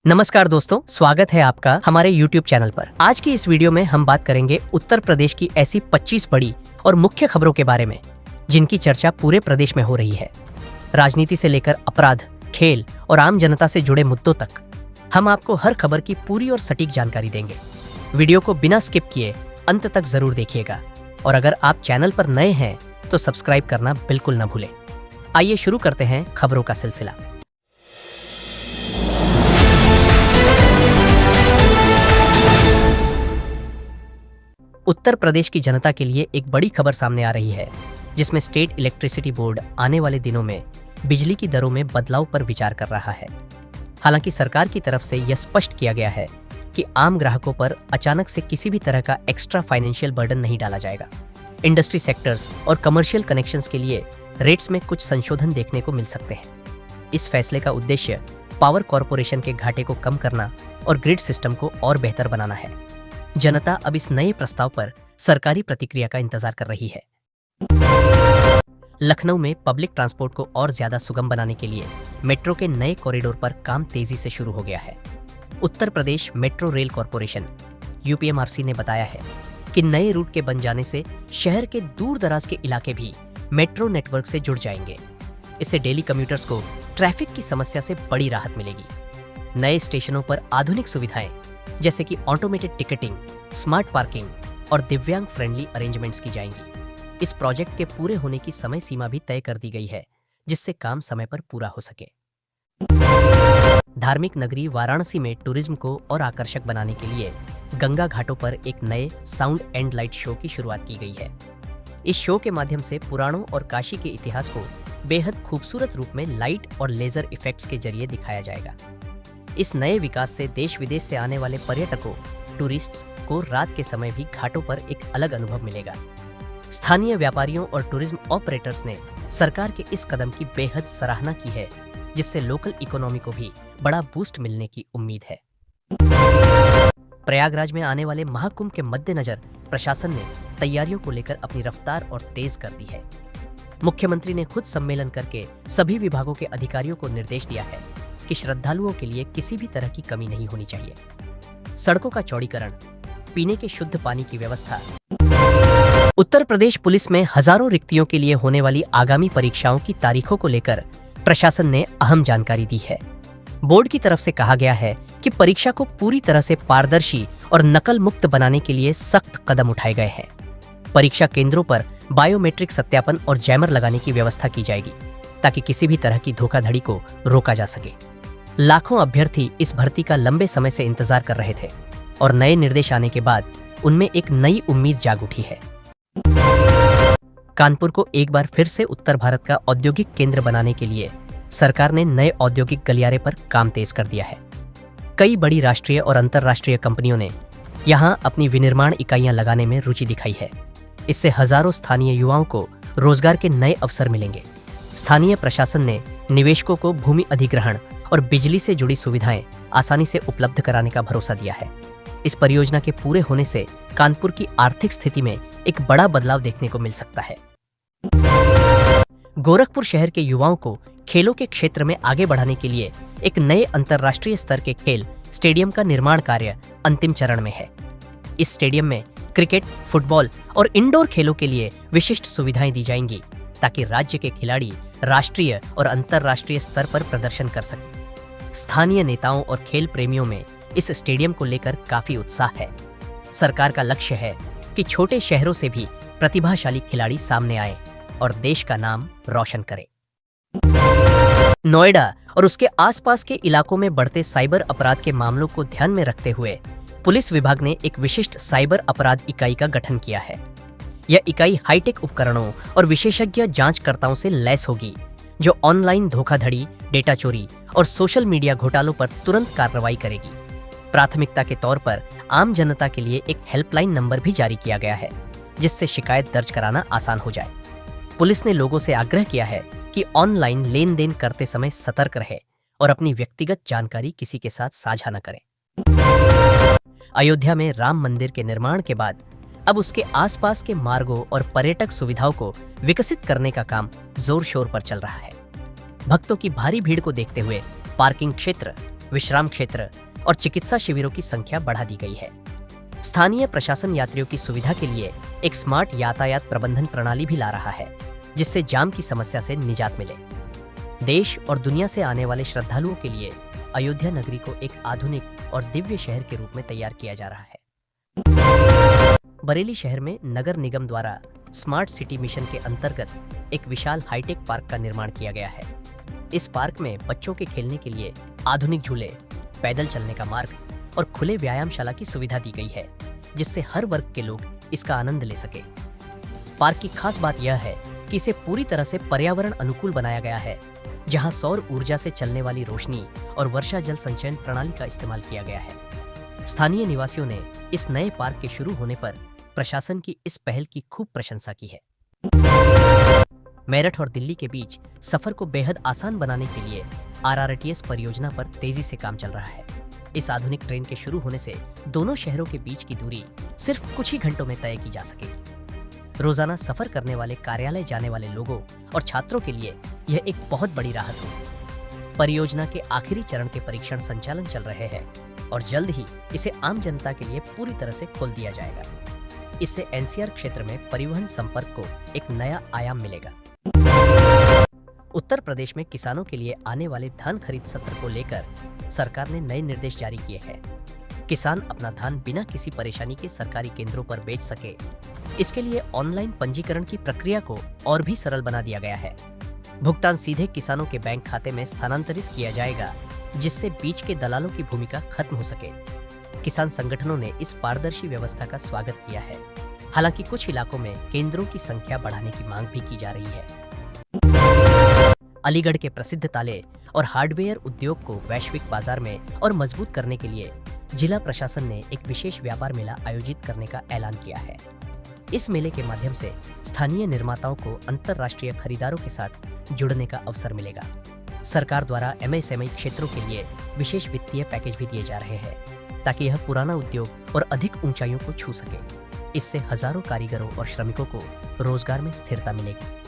नमस्कार दोस्तों, स्वागत है आपका हमारे YouTube चैनल पर। आज की इस वीडियो में हम बात करेंगे उत्तर प्रदेश की ऐसी 25 बड़ी और मुख्य खबरों के बारे में जिनकी चर्चा पूरे प्रदेश में हो रही है। राजनीति से लेकर अपराध, खेल और आम जनता से जुड़े मुद्दों तक हम आपको हर खबर की पूरी और सटीक जानकारी देंगे। वीडियो को बिना स्किप किए अंत तक जरूर देखिएगा और अगर आप चैनल पर नए हैं तो सब्सक्राइब करना बिल्कुल न भूलें। आइए शुरू करते हैं खबरों का सिलसिला। उत्तर प्रदेश की जनता के लिए एक बड़ी खबर सामने आ रही है, जिसमें स्टेट इलेक्ट्रिसिटी बोर्ड आने वाले दिनों में बिजली की दरों में बदलाव पर विचार कर रहा है। हालांकि सरकार की तरफ से यह स्पष्ट किया गया है कि आम ग्राहकों पर अचानक से किसी भी तरह का एक्स्ट्रा फाइनेंशियल बर्डन नहीं डाला जाएगा। इंडस्ट्री सेक्टर्स और कमर्शियल कनेक्शंस के लिए रेट्स में कुछ संशोधन देखने को मिल सकते हैं। इस फैसले का उद्देश्य पावर कॉरपोरेशन के घाटे को कम करना और ग्रिड सिस्टम को और बेहतर बनाना है। जनता अब इस नए प्रस्ताव पर सरकारी प्रतिक्रिया का इंतजार कर रही है। लखनऊ में पब्लिक ट्रांसपोर्ट को और ज्यादा सुगम बनाने के लिए मेट्रो के नए कॉरिडोर पर काम तेजी से शुरू हो गया है। Uttar Pradesh metro rail corporation UPMRC ने बताया है कि नए रूट के बन जाने से शहर के दूर दराज के इलाके भी मेट्रो नेटवर्क से जुड़ जाएंगे। इससे डेली कम्यूटर्स को ट्रैफिक की समस्या से बड़ी राहत मिलेगी। नए स्टेशनों पर आधुनिक सुविधाएं जैसे कि ऑटोमेटेड टिकटिंग, स्मार्ट पार्किंग और दिव्यांग फ्रेंडली अरेंजमेंट्स की जाएंगी। इस प्रोजेक्ट के पूरे होने की समय सीमा भी तय कर दी गई है, जिससे काम समय पर पूरा हो सके। धार्मिक नगरी वाराणसी में टूरिज्म को और आकर्षक बनाने के लिए गंगा घाटों पर एक नए साउंड एंड लाइट शो की शुरुआत की गई है। इस शो के माध्यम से पुराणों और काशी के इतिहास को बेहद खूबसूरत रूप में लाइट और लेजर इफेक्ट्स के जरिए दिखाया जाएगा। इस नए विकास से देश विदेश से आने वाले पर्यटकों, टूरिस्ट्स को रात के समय भी घाटों पर एक अलग अनुभव मिलेगा। स्थानीय व्यापारियों और टूरिज्म ऑपरेटर्स ने सरकार के इस कदम की बेहद सराहना की है, जिससे लोकल इकोनॉमी को भी बड़ा बूस्ट मिलने की उम्मीद है। प्रयागराज में आने वाले महाकुंभ के मद्देनजर प्रशासन ने तैयारियों को लेकर अपनी रफ्तार और तेज कर दी है। मुख्यमंत्री ने खुद सम्मेलन करके सभी विभागों के अधिकारियों को निर्देश दिया है कि श्रद्धालुओं के लिए किसी भी तरह की कमी नहीं होनी चाहिए। सड़कों का चौड़ीकरण, पीने के शुद्ध पानी की व्यवस्था। उत्तर प्रदेश पुलिस में हजारों रिक्तियों के लिए होने वाली आगामी परीक्षाओं की तारीखों को लेकर प्रशासन ने अहम जानकारी दी है। बोर्ड की तरफ से कहा गया है कि परीक्षा को पूरी तरह से पारदर्शी और नकल मुक्त बनाने के लिए सख्त कदम उठाए गए हैं। परीक्षा केंद्रों पर बायोमेट्रिक सत्यापन और जैमर लगाने की व्यवस्था की जाएगी, ताकि किसी भी तरह की धोखाधड़ी को रोका जा सके। लाखों अभ्यर्थी इस भर्ती का लंबे समय से इंतजार कर रहे थे और नए निर्देश आने के बाद उनमें एक नई उम्मीद जाग उठी है। कानपुर को एक बार फिर से उत्तर भारत का औद्योगिक केंद्र बनाने के लिए सरकार ने नए औद्योगिक गलियारे पर काम तेज कर दिया है। कई बड़ी राष्ट्रीय और अंतर्राष्ट्रीय कंपनियों ने यहां अपनी विनिर्माण इकाइयां लगाने में रुचि दिखाई है। इससे हजारों स्थानीय युवाओं को रोजगार के नए अवसर मिलेंगे। स्थानीय प्रशासन ने निवेशकों को भूमि अधिग्रहण और बिजली से जुड़ी सुविधाएं आसानी से उपलब्ध कराने का भरोसा दिया है। इस परियोजना के पूरे होने से कानपुर की आर्थिक स्थिति में एक बड़ा बदलाव देखने को मिल सकता है। गोरखपुर शहर के युवाओं को खेलों के क्षेत्र में आगे बढ़ाने के लिए एक नए अंतर्राष्ट्रीय स्तर के खेल स्टेडियम का निर्माण कार्य अंतिम चरण में है। इस स्टेडियम में क्रिकेट, फुटबॉल और इंडोर खेलों के लिए विशिष्ट सुविधाएं दी जाएंगी, ताकि राज्य के खिलाड़ी राष्ट्रीय और अंतर्राष्ट्रीय स्तर पर प्रदर्शन कर सकें। स्थानीय नेताओं और खेल प्रेमियों में इस स्टेडियम को लेकर काफी उत्साह है। सरकार का लक्ष्य है कि छोटे शहरों से भी प्रतिभाशाली खिलाड़ी सामने आए और देश का नाम रोशन करें। नोएडा और उसके आसपास के इलाकों में बढ़ते साइबर अपराध के मामलों को ध्यान में रखते हुए पुलिस विभाग ने एक विशिष्ट साइबर अपराध इकाई का गठन किया है। यह इकाई हाईटेक उपकरणों और विशेषज्ञ जांचकर्ताओं से लैस होगी, जो ऑनलाइन धोखाधड़ी, डेटा चोरी और सोशल मीडिया घोटालों पर तुरंत कार्रवाई करेगी। प्राथमिकता के तौर पर आम जनता के लिए एक हेल्पलाइन नंबर भी जारी किया गया है, जिससे शिकायत दर्ज कराना आसान हो जाए। पुलिस ने लोगों से आग्रह किया है कि ऑनलाइन लेन देन करते समय सतर्क रहे और अपनी व्यक्तिगत जानकारी किसी के साथ साझा न करें। अयोध्या में राम मंदिर के निर्माण के बाद अब उसके आसपास के मार्गों और पर्यटक सुविधाओं को विकसित करने का काम जोर शोर पर चल रहा है। भक्तों की भारी भीड़ को देखते हुए पार्किंग क्षेत्र, विश्राम क्षेत्र और चिकित्सा शिविरों की संख्या बढ़ा दी गई है। स्थानीय प्रशासन यात्रियों की सुविधा के लिए एक स्मार्ट यातायात प्रबंधन प्रणाली भी ला रहा है, जिससे जाम की समस्या से निजात मिले। देश और दुनिया से आने वाले श्रद्धालुओं के लिए अयोध्या नगरी को एक आधुनिक और दिव्य शहर के रूप में तैयार किया जा रहा है। बरेली शहर में नगर निगम द्वारा स्मार्ट सिटी मिशन के अंतर्गत एक विशाल हाईटेक पार्क का निर्माण किया गया है। इस पार्क में बच्चों के खेलने के लिए आधुनिक झूले, पैदल चलने का मार्ग और खुले व्यायामशाला की सुविधा दी गई है, जिससे हर वर्ग के लोग इसका आनंद ले सके। पार्क की खास बात यह है कि इसे पूरी तरह से पर्यावरण अनुकूल बनाया गया है, जहां सौर ऊर्जा से चलने वाली रोशनी और वर्षा जल संचयन प्रणाली का इस्तेमाल किया गया है। स्थानीय निवासियों ने इस नए पार्क के शुरू होने पर प्रशासन की इस पहल की खूब प्रशंसा की है। मेरठ और दिल्ली के बीच सफर को बेहद आसान बनाने के लिए RRTS परियोजना पर तेजी से काम चल रहा है। इस आधुनिक ट्रेन के शुरू होने से दोनों शहरों के बीच की दूरी सिर्फ कुछ ही घंटों में तय की जा सकेगी। रोजाना सफर करने वाले कार्यालय जाने वाले लोगों और छात्रों के लिए यह एक बहुत बड़ी राहत होगी। परियोजना के आखिरी चरण के परीक्षण संचालन चल रहे हैं और जल्द ही इसे आम जनता के लिए पूरी तरह से खोल दिया जाएगा। इससे NCR क्षेत्र में परिवहन संपर्क को एक नया आयाम मिलेगा। उत्तर प्रदेश में किसानों के लिए आने वाले धान खरीद सत्र को लेकर सरकार ने नए निर्देश जारी किए हैं। किसान अपना धान बिना किसी परेशानी के सरकारी केंद्रों पर बेच सके, इसके लिए ऑनलाइन पंजीकरण की प्रक्रिया को और भी सरल बना दिया गया है। भुगतान सीधे किसानों के बैंक खाते में स्थानांतरित किया जाएगा, जिससे बीच के दलालों की भूमिका खत्म हो सके। किसान संगठनों ने इस पारदर्शी व्यवस्था का स्वागत किया है। हालांकि कुछ इलाकों में केंद्रों की संख्या बढ़ाने की मांग भी की जा रही है। अलीगढ़ के प्रसिद्ध ताले और हार्डवेयर उद्योग को वैश्विक बाजार में और मजबूत करने के लिए जिला प्रशासन ने एक विशेष व्यापार मेला आयोजित करने का ऐलान किया है। इस मेले के माध्यम से स्थानीय निर्माताओं को अंतर्राष्ट्रीय खरीदारों के साथ जुड़ने का अवसर मिलेगा। सरकार द्वारा MSME क्षेत्रों के लिए विशेष वित्तीय पैकेज भी दिए जा रहे हैं, ताकि यह पुराना उद्योग और अधिक ऊंचाइयों को छू सके। इससे हजारों कारीगरों और श्रमिकों को रोजगार में स्थिरता मिलेगी।